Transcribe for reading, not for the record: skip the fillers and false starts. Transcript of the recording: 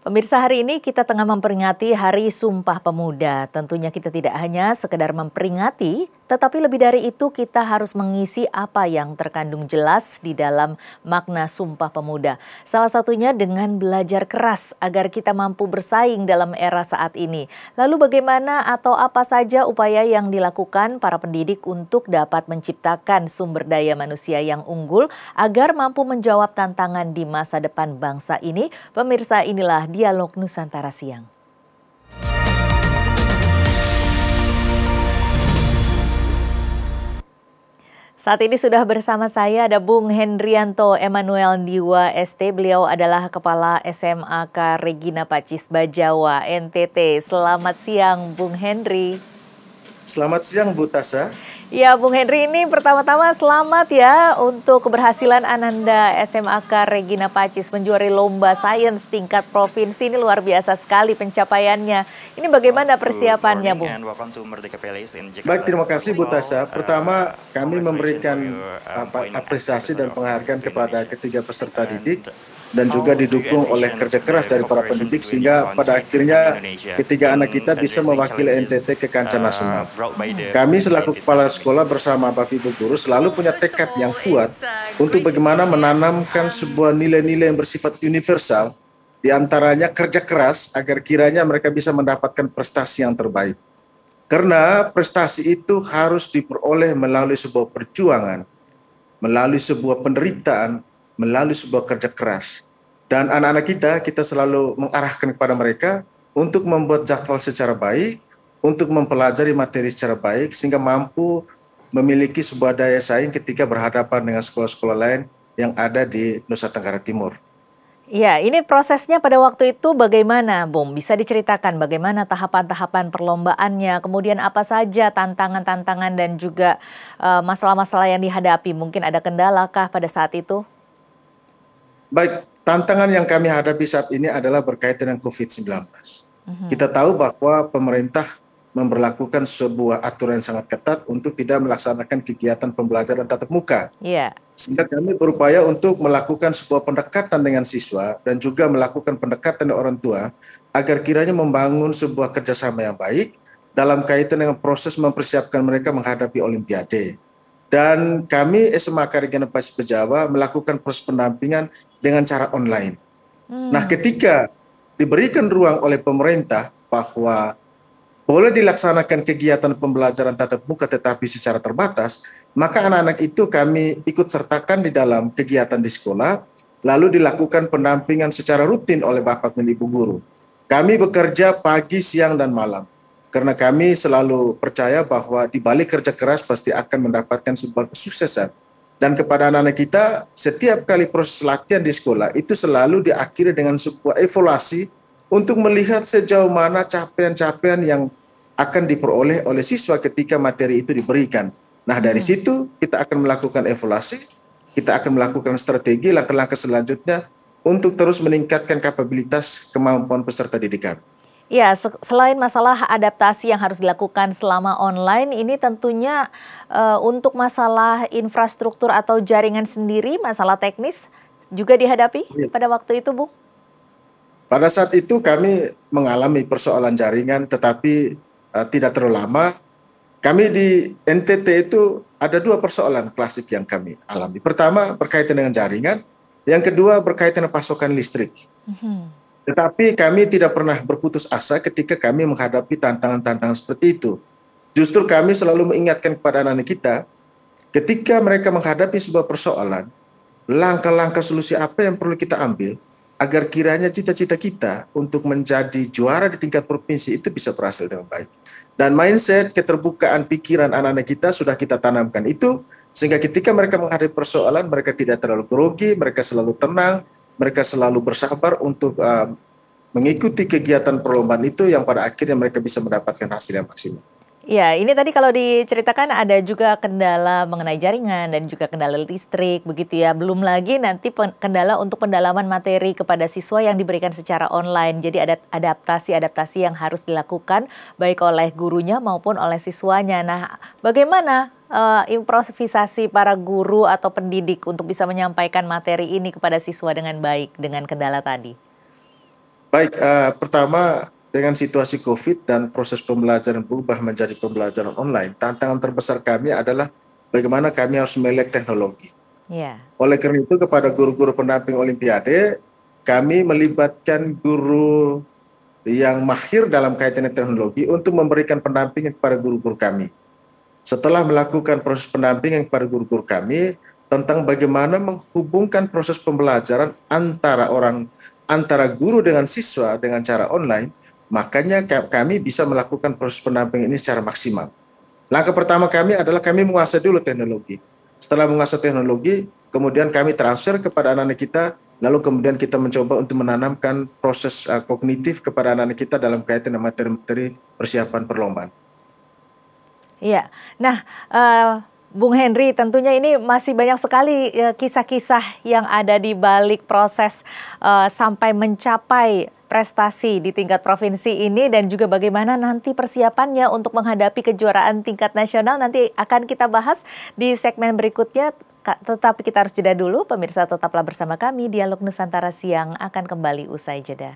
Pemirsa, hari ini kita tengah memperingati Hari Sumpah Pemuda. Tentunya kita tidak hanya sekedar memperingati, tetapi lebih dari itu kita harus mengisi apa yang terkandung jelas di dalam makna Sumpah Pemuda. Salah satunya dengan belajar keras agar kita mampu bersaing dalam era saat ini. Lalu bagaimana atau apa saja upaya yang dilakukan para pendidik untuk dapat menciptakan sumber daya manusia yang unggul agar mampu menjawab tantangan di masa depan bangsa ini? Pemirsa, inilah Dialog Nusantara Siang. Saat ini sudah bersama saya ada Bung Hendrianto Emanuel Diwa ST. Beliau adalah Kepala SMAK Regina Pacis Bajawa, NTT. Selamat siang, Bung Henry. Selamat siang, Bu Tasa. Ya, Bung Henry, ini pertama-tama selamat ya untuk keberhasilan Ananda SMAK Regina Pacis menjuari lomba sains tingkat provinsi. Ini luar biasa sekali pencapaiannya. Ini bagaimana persiapannya, Bung? Baik, terima kasih Bu Tasa. Pertama, kami memberikan apresiasi dan penghargaan kepada ketiga peserta didik dan juga didukung oleh kerja keras dari para pendidik sehingga pada akhirnya ketiga anak kita bisa mewakili NTT ke kancah nasional. Kami selaku kepala sekolah bersama Bapak Ibu guru selalu punya tekad yang kuat untuk bagaimana menanamkan sebuah nilai-nilai yang bersifat universal, di antaranya kerja keras agar kiranya mereka bisa mendapatkan prestasi yang terbaik. Karena prestasi itu harus diperoleh melalui sebuah perjuangan, melalui sebuah penderitaan, melalui sebuah kerja keras. Dan anak-anak kita selalu mengarahkan kepada mereka untuk membuat jadwal secara baik, untuk mempelajari materi secara baik, sehingga mampu memiliki sebuah daya saing ketika berhadapan dengan sekolah-sekolah lain yang ada di Nusa Tenggara Timur. Ya, ini prosesnya pada waktu itu bagaimana, Bung? Bisa diceritakan bagaimana tahapan-tahapan perlombaannya, kemudian apa saja tantangan-tantangan dan juga masalah-masalah yang dihadapi? Mungkin ada kendalakah pada saat itu? Baik, tantangan yang kami hadapi saat ini adalah berkaitan dengan COVID-19. Kita tahu bahwa pemerintah memberlakukan sebuah aturan yang sangat ketat untuk tidak melaksanakan kegiatan pembelajaran tatap muka. Sehingga kami berupaya untuk melakukan sebuah pendekatan dengan siswa dan juga melakukan pendekatan dengan orang tua agar kiranya membangun sebuah kerjasama yang baik dalam kaitan dengan proses mempersiapkan mereka menghadapi Olimpiade. Dan kami SMAK Regina Pacis Bajawa melakukan proses pendampingan dengan cara online. Nah, ketika diberikan ruang oleh pemerintah bahwa boleh dilaksanakan kegiatan pembelajaran tatap muka tetapi secara terbatas, maka anak-anak itu kami ikut sertakan di dalam kegiatan di sekolah, lalu dilakukan pendampingan secara rutin oleh Bapak dan Ibu guru. Kami bekerja pagi, siang, dan malam. Karena kami selalu percaya bahwa di balik kerja keras pasti akan mendapatkan sebuah kesuksesan. Dan kepada anak-anak kita, setiap kali proses latihan di sekolah itu selalu diakhiri dengan sebuah evaluasi untuk melihat sejauh mana capaian-capaian yang akan diperoleh oleh siswa ketika materi itu diberikan. Nah, dari situ kita akan melakukan evaluasi, kita akan melakukan strategi, langkah-langkah selanjutnya untuk terus meningkatkan kapabilitas kemampuan peserta didikan. Ya, selain masalah adaptasi yang harus dilakukan selama online, ini tentunya untuk masalah infrastruktur atau jaringan sendiri, masalah teknis juga dihadapi pada waktu itu, Bu? Pada saat itu kami mengalami persoalan jaringan, tetapi tidak terlalu lama. Kami di NTT itu ada dua persoalan klasik yang kami alami. Pertama berkaitan dengan jaringan, yang kedua berkaitan dengan pasokan listrik. Tetapi kami tidak pernah berputus asa ketika kami menghadapi tantangan-tantangan seperti itu. Justru kami selalu mengingatkan kepada anak-anak kita, ketika mereka menghadapi sebuah persoalan, langkah-langkah solusi apa yang perlu kita ambil, agar kiranya cita-cita kita untuk menjadi juara di tingkat provinsi itu bisa berhasil dengan baik. Dan mindset, keterbukaan pikiran anak-anak kita sudah kita tanamkan itu, sehingga ketika mereka menghadapi persoalan, mereka tidak terlalu grogi, mereka selalu tenang, mereka selalu bersabar untuk mengikuti kegiatan perlombaan itu yang pada akhirnya mereka bisa mendapatkan hasil yang maksimal. Ya, ini tadi kalau diceritakan ada juga kendala mengenai jaringan dan juga kendala listrik begitu ya. Belum lagi nanti kendala untuk pendalaman materi kepada siswa yang diberikan secara online. Jadi ada adaptasi-adaptasi yang harus dilakukan baik oleh gurunya maupun oleh siswanya. Nah, bagaimana improvisasi para guru atau pendidik untuk bisa menyampaikan materi ini kepada siswa dengan baik dengan kendala tadi? Baik, pertama dengan situasi COVID dan proses pembelajaran berubah menjadi pembelajaran online, tantangan terbesar kami adalah bagaimana kami harus melek teknologi. Ya, Oleh karena itu kepada guru-guru pendamping Olimpiade, kami melibatkan guru yang mahir dalam kaitan teknologi untuk memberikan pendampingan kepada guru-guru kami. Setelah melakukan proses pendampingan kepada guru-guru kami tentang bagaimana menghubungkan proses pembelajaran antara guru dengan siswa dengan cara online, makanya kami bisa melakukan proses pendampingan ini secara maksimal. Langkah pertama kami adalah kami menguasai dulu teknologi. Setelah menguasai teknologi, kemudian kami transfer kepada anak-anak kita, lalu kemudian kita mencoba untuk menanamkan proses kognitif kepada anak-anak kita dalam kaitan dengan materi-materi persiapan perlombaan. iya. Nah, Bung Henry, tentunya ini masih banyak sekali kisah-kisah yang ada di balik proses sampai mencapai prestasi di tingkat provinsi ini dan juga bagaimana nanti persiapannya untuk menghadapi kejuaraan tingkat nasional nanti akan kita bahas di segmen berikutnya. Tetapi kita harus jeda dulu, pemirsa tetaplah bersama kami, Dialog Nusantara Siang akan kembali usai jeda.